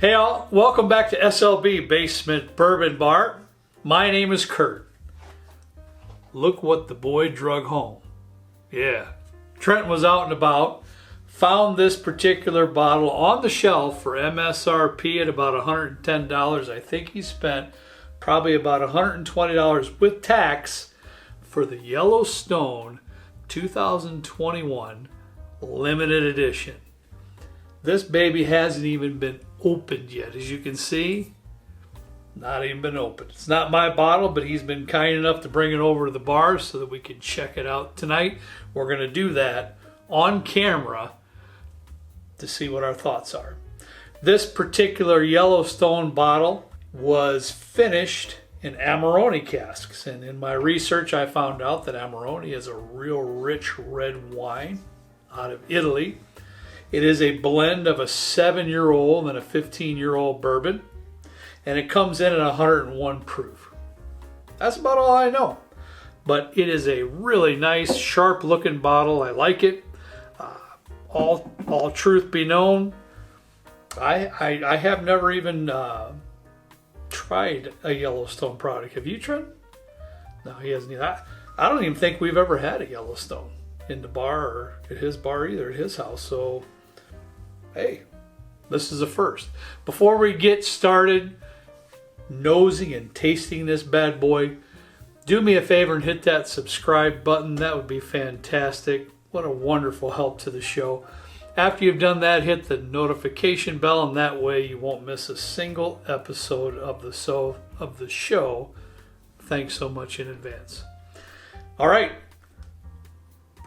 Hey all, welcome back to SLB Basement Bourbon Bar. My name is Kurt. Look what the boy drug home. Yeah, Trent was out and about, found this particular bottle on the shelf for MSRP at about $110. I think he spent probably about $120 with tax for the Yellowstone 2021 limited edition. This baby hasn't even been opened yet. As you can see, not even been opened. It's not my bottle, but he's been kind enough to bring it over to the bar so that we can check it out tonight. We're going to do that on camera to see what our thoughts are. This particular Yellowstone bottle was finished in Amarone casks, and in my research I found out that Amarone is a real rich red wine out of Italy. It is a blend of a 7-year-old and a 15-year-old bourbon, and it comes in at 101 proof. That's about all I know, but it is a really nice, sharp-looking bottle. I like it. All truth be known, I have never even tried a Yellowstone product. Have you, Trent? No, he hasn't either. I don't even think we've ever had a Yellowstone in the bar or at his bar either, at his house. So, hey, this is a first. Before we get started nosing and tasting this bad boy, do me a favor and hit that subscribe button. That would be fantastic. What a wonderful help to the show. After you've done that, hit the notification bell, and that way you won't miss a single episode of the show. Thanks so much in advance. All right,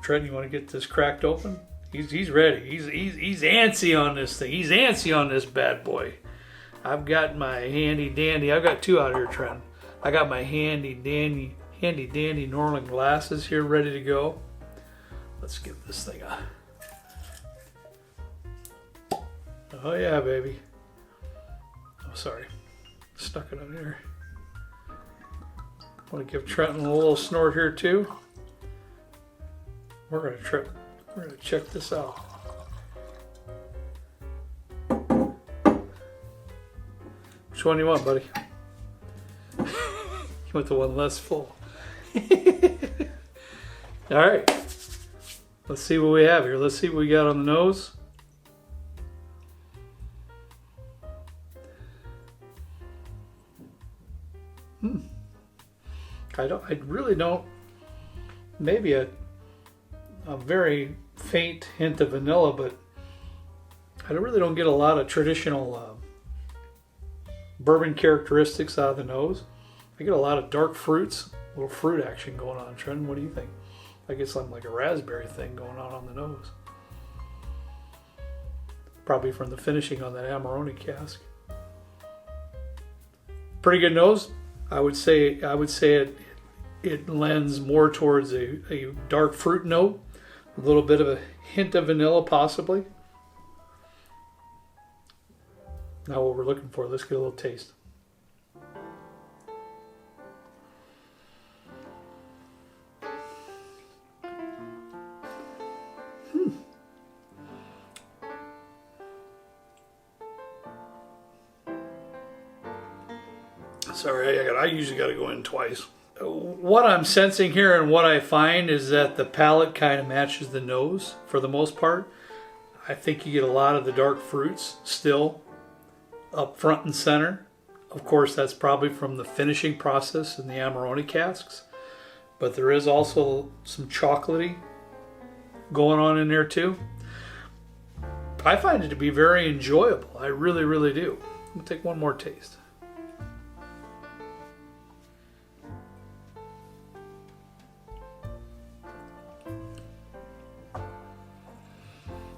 Trent, you want to get this cracked open? He's ready. He's antsy on this thing. He's antsy on this bad boy. I've got my handy dandy. I've got two out here, Trent. I got my handy dandy Norland glasses here ready to go. Let's give this thing a. Oh yeah, baby. Oh, sorry. Stuck it on here. Want to give Trenton a little snort here too. We're gonna check this out. Which one do you want, buddy? You want the one less full. All right. Let's see what we have here. Let's see what we got on the nose. I really don't. Maybe a very faint hint of vanilla, but I really don't get a lot of traditional bourbon characteristics out of the nose. I get a lot of dark fruits, a little fruit action going on. Trent, what do you think? I get something like a raspberry thing going on the nose. Probably from the finishing on that Amarone cask. Pretty good nose. I would say it lends more towards a dark fruit note, a little bit of a hint of vanilla possibly. Now what we're looking for, let's get a little taste. Sorry, I usually got to go in twice. What I'm sensing here and what I find is that the palate kind of matches the nose for the most part. I think you get a lot of the dark fruits still up front and center. Of course, that's probably from the finishing process in the Amarone casks. But there is also some chocolatey going on in there too. I find it to be very enjoyable. I really, really do. I'm going to take one more taste.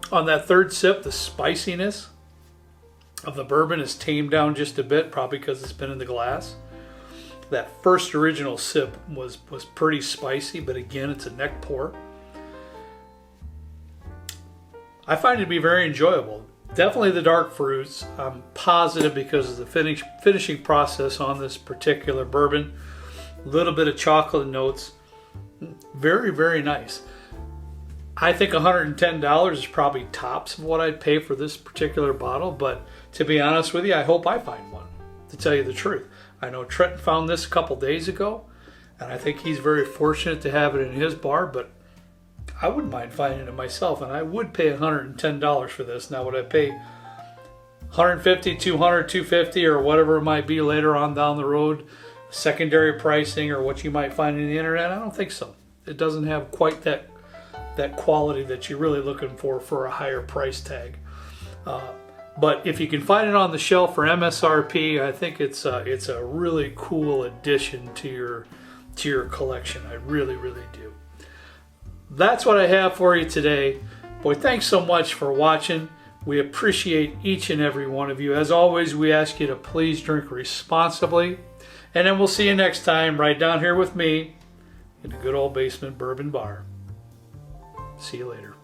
On that third sip, the spiciness of the bourbon is tamed down just a bit, probably because it's been in the glass. That first original sip was pretty spicy, but again, it's a neck pour. I find it to be very enjoyable. Definitely the dark fruits. I'm positive because of the finishing process on this particular bourbon. A little bit of chocolate notes. Very, very nice. I think $110 is probably tops of what I'd pay for this particular bottle, but to be honest with you, I hope I find one, to tell you the truth. I know Trenton found this a couple days ago, and I think he's very fortunate to have it in his bar, but I wouldn't mind finding it myself, and I would pay $110 for this. Now, would I pay $150, $200, $250, or whatever it might be later on down the road, secondary pricing or what you might find on the internet? I don't think so. It doesn't have quite that quality that you're really looking for a higher price tag. But if you can find it on the shelf for MSRP, I think it's a really cool addition to your collection. I really, really do. That's what I have for you today. Boy, thanks so much for watching. We appreciate each and every one of you. As always, we ask you to please drink responsibly. And then we'll see you next time right down here with me in the good old basement bourbon bar. See you later.